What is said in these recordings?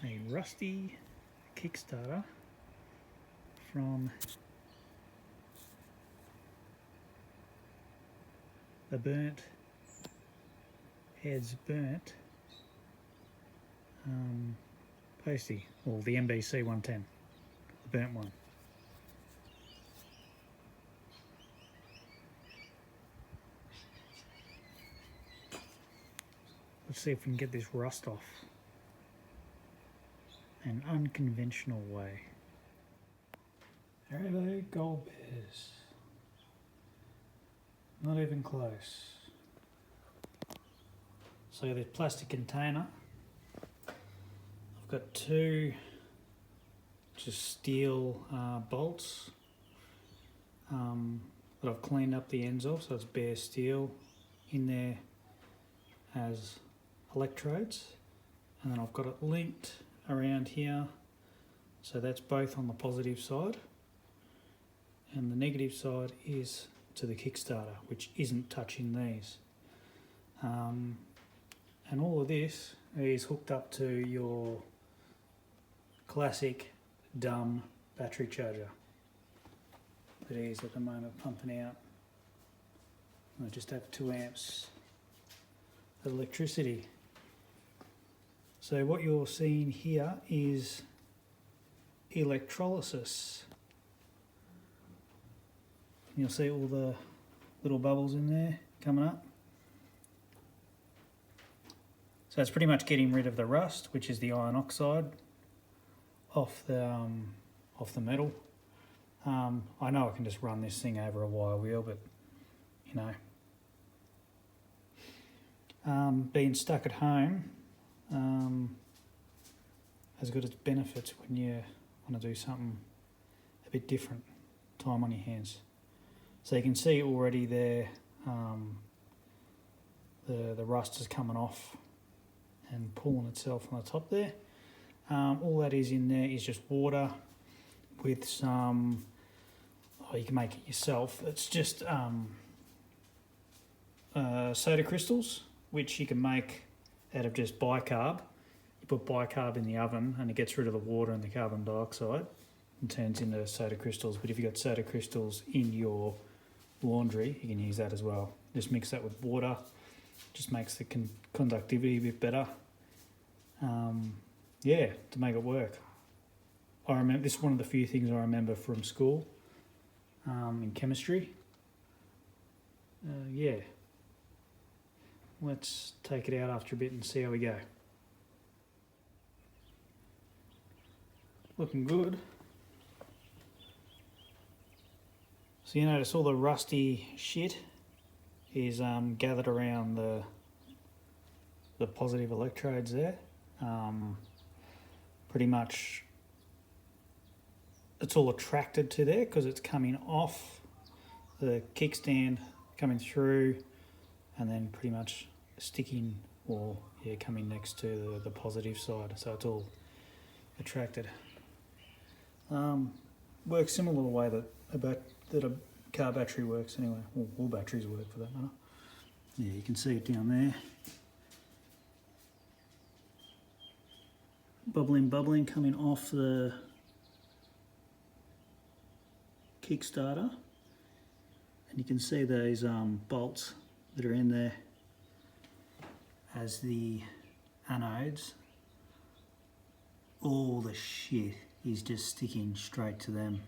a rusty Kickstarter from the burnt heads burnt postie, or the NBC110, the burnt one. Let's see if we can get this rust off an unconventional way. Hello, gold bears. Not even close. So the plastic container, I've got two just steel bolts that I've cleaned up the ends of, so it's bare steel. In there as electrodes, and then I've got it linked around here, so that's both on the positive side, and the negative side is to the Kickstarter, which isn't touching these. And all of this is hooked up to your classic dumb battery charger that is at the moment pumping out. I just have 2 amps of electricity. So what you're seeing here is electrolysis. You'll see all the little bubbles in there coming up. So it's pretty much getting rid of the rust, which is the iron oxide, off the metal. I know I can just run this thing over a wire wheel, but you know, being stuck at home has got its benefits when you want to do something a bit different. Time on your hands. So you can see already there, the rust is coming off and pulling itself on the top there. All that is in there is just water with some, you can make it yourself. It's just soda crystals, which you can make out of just bicarb. You put bicarb in the oven and it gets rid of the water and the carbon dioxide and turns into soda crystals. But if you've got soda crystals in your laundry, you can use that as well. Just mix that with water, just makes the conductivity a bit better. Yeah, to make it work. I remember, this is one of the few things I remember from school in chemistry. Yeah. Let's take it out after a bit and see how we go. Looking good. So you notice all the rusty shit is gathered around the positive electrodes there. Pretty much it's all attracted to there because it's coming off the kickstand, coming through, and then pretty much sticking or coming next to the positive side, so it's all attracted. Works similar to the way that a car battery works anyway, or all batteries work for that matter. Yeah, you can see it down there. Bubbling coming off the Kickstarter, and you can see those bolts that are in there as the anodes. All the shit is just sticking straight to them.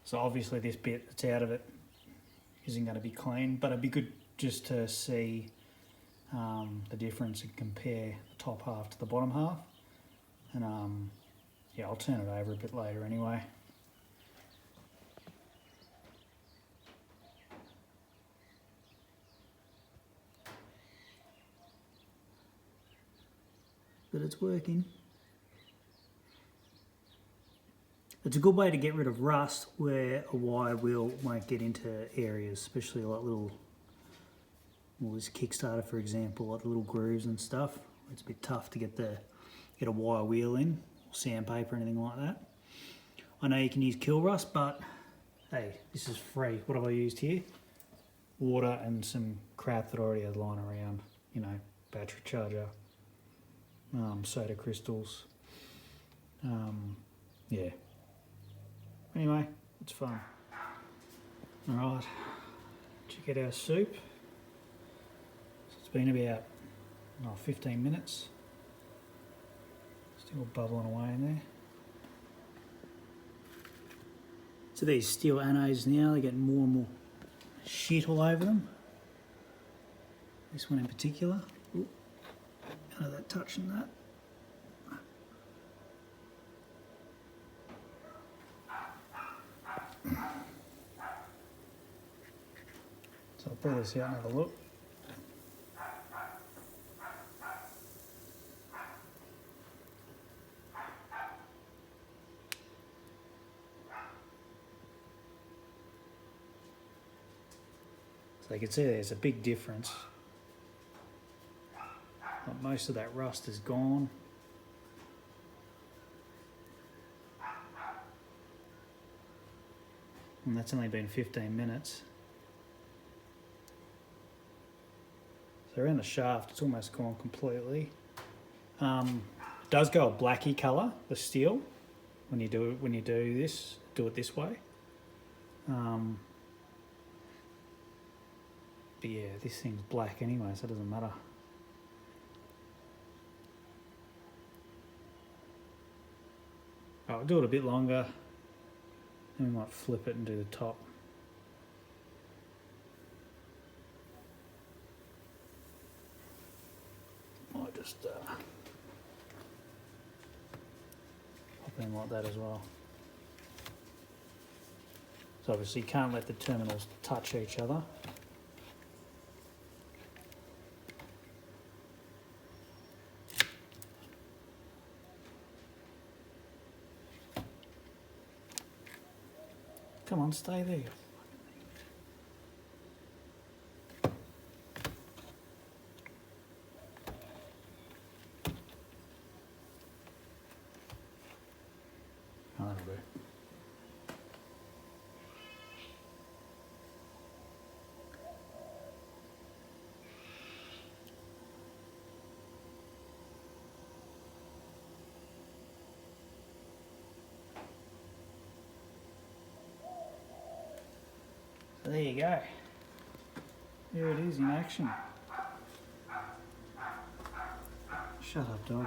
So obviously this bit that's out of it isn't going to be clean, but it'd be good just to see the difference and compare the top half to the bottom half. And yeah, I'll turn it over a bit later anyway. But it's working. It's a good way to get rid of rust where a wire wheel won't get into areas, especially like little, well, this Kickstarter for example, like little grooves and stuff. It's a bit tough to get a wire wheel in, or sandpaper, anything like that. I know you can use kill rust, but hey, this is free. What have I used here? water and some crap that I already had lying around, you know, battery charger, soda crystals. Yeah. Anyway, it's fun. Alright, check out our soup. So it's been about 15 minutes. Still bubbling away in there. So these steel anodes now, they're getting more and more shit all over them. This one in particular. Ooh, none of that touching that. So I'll pull this out and have a look. So you can see there's a big difference. Like most of that rust is gone. And that's only been 15 minutes. So around the shaft, it's almost gone completely. It does go a blacky colour, the steel, when you do it this way. But yeah, this thing's black anyway, so it doesn't matter. I'll do it a bit longer, and we might flip it and do the top. Might just pop in like that as well. So obviously you can't let the terminals touch each other. Come on, stay there. Oh, that'll do. So there you go. There it is in action. Shut up, dog.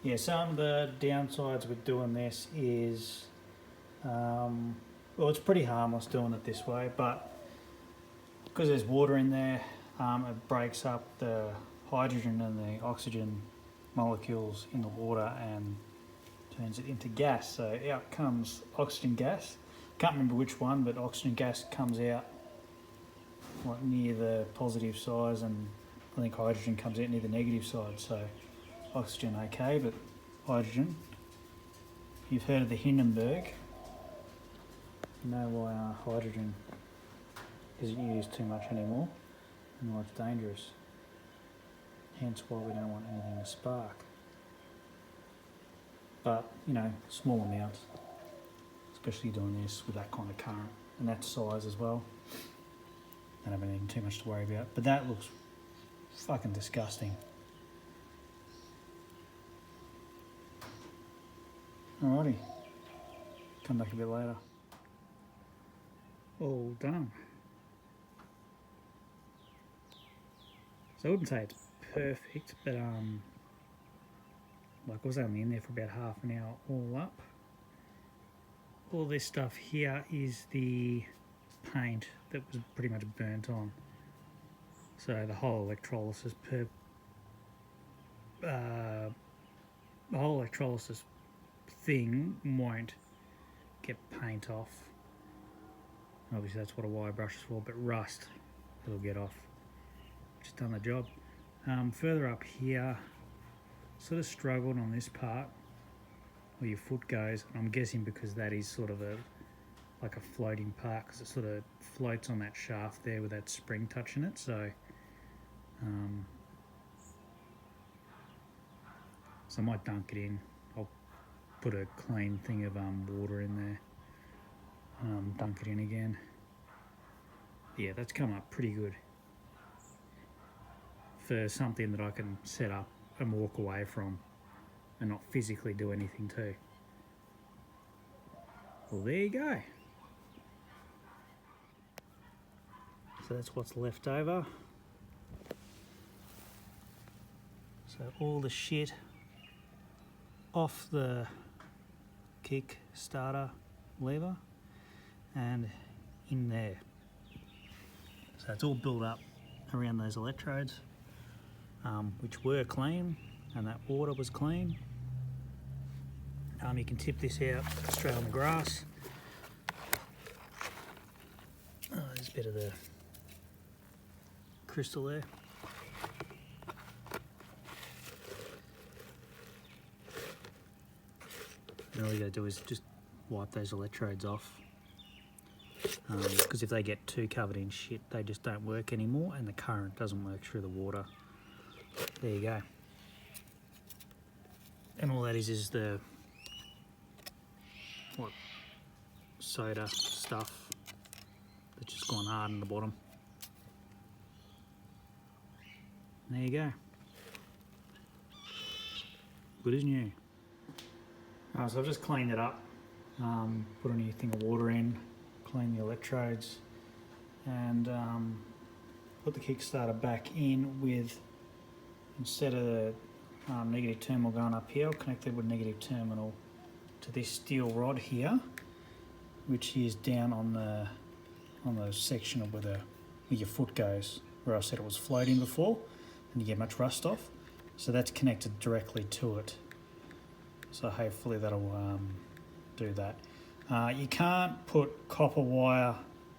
Yeah, some of the downsides with doing this is, well, it's pretty harmless doing it this way, but because there's water in there, it breaks up the hydrogen and the oxygen molecules in the water and turns it into gas. So out comes oxygen gas. Can't remember which one, but oxygen gas comes out like near the positive side, and I think hydrogen comes out near the negative side. So oxygen okay, but hydrogen. You've heard of the Hindenburg. You know why hydrogen isn't used too much anymore and why it's dangerous. Hence why we don't want anything to spark. But, you know, small amounts, especially doing this with that kind of current and that size as well. Don't have anything too much to worry about. But that looks fucking disgusting. Alrighty, come back a bit later. All done. So I wouldn't say it's perfect, but like I was only in there for about half an hour all up. All this stuff here is the paint that was pretty much burnt on. So the whole electrolysis thing won't get paint off. Obviously that's what a wire brush is for, but rust it'll get off. Just done the job. Further up here, sort of struggled on this part where your foot goes. I'm guessing because that is sort of like a floating part, because it sort of floats on that shaft there with that spring touching it. So I might dunk it in. I'll put a clean thing of water in there, dunk it in again. Yeah, that's come up pretty good for something that I can set up and walk away from and not physically do anything to. Well, there you go. So that's what's left over. So all the shit off the kick starter lever and in there. So it's all built up around those electrodes, which were clean, and that water was clean. You can tip this out straight on the grass. Oh, there's a bit of the crystal there. And all you gotta do is just wipe those electrodes off, because if they get too covered in shit, they just don't work anymore, and the current doesn't work through the water. There you go. And all that is the soda stuff that's just gone hard in the bottom. There you go. Good as new. So I've just cleaned it up, put a new thing of water in, clean the electrodes, and put the Kickstarter back in with, instead of the negative terminal going up here, I'll connect it with negative terminal to this steel rod here, which is down on the section of where your foot goes, where I said it was floating before, and you get much rust off. So that's connected directly to it. So hopefully that'll do that. You can't put copper wire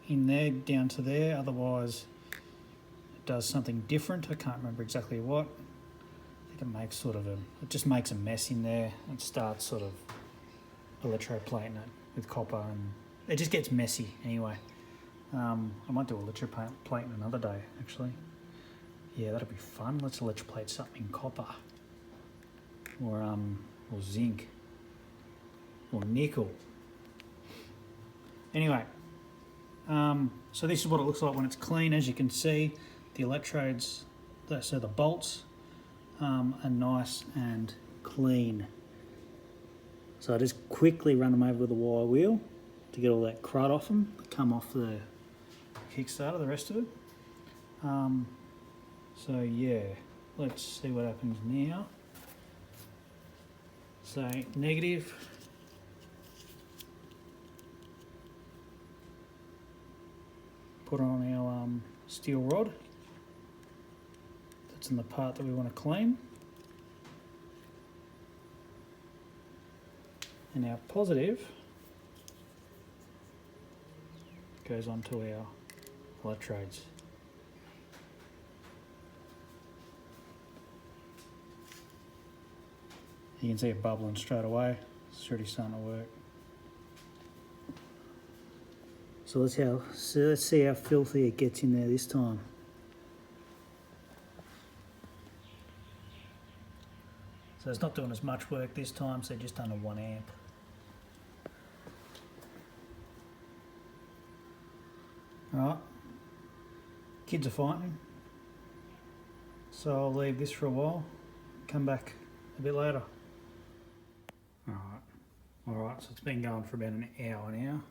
in there down to there, otherwise it does something different. I can't remember exactly what. I think it makes it just makes a mess in there and starts sort of electroplating it with copper, and it just gets messy anyway. I might do electroplating another day actually. Yeah, that'll be fun. Let's electroplate something in copper, or zinc, or nickel. Anyway, so this is what it looks like when it's clean. As you can see, the electrodes, so the bolts, are nice and clean. So I just quickly run them over with a wire wheel to get all that crud off them, come off the Kickstarter, the rest of it. So yeah, let's see what happens now. So negative, put on our steel rod. That's in the part that we want to clean. And our positive goes onto our electrodes. You can see it bubbling straight away. It's already starting to work. So let's see how filthy it gets in there this time. So it's not doing as much work this time, so just under 1 amp. Alright, kids are fighting, so I'll leave this for a while, come back a bit later. Alright, so it's been going for about an hour now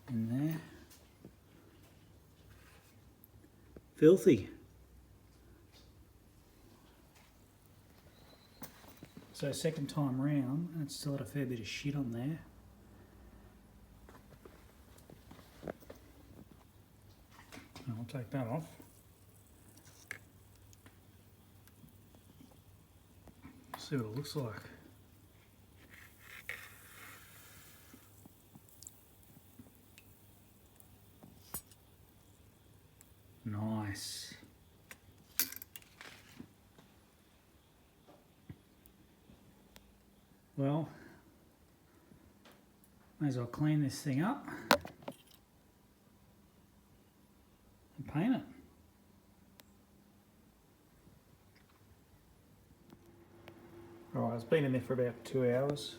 in there. Filthy. So second time round, and it's still had a fair bit of shit on there. I'll take that off. See what it looks like. Nice. Well, may as well clean this thing up and paint it. Alright, it's been in there for about 2 hours.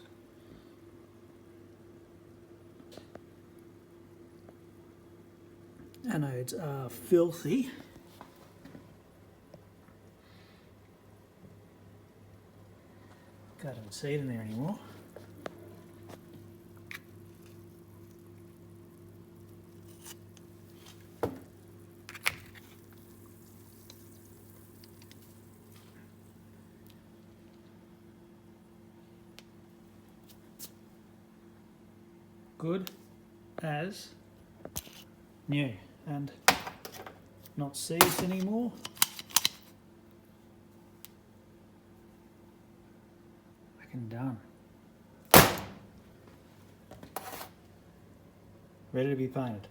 Anodes are filthy. Can't even see it in there anymore. Good as new, and not seized anymore. Fucking done. Ready to be painted.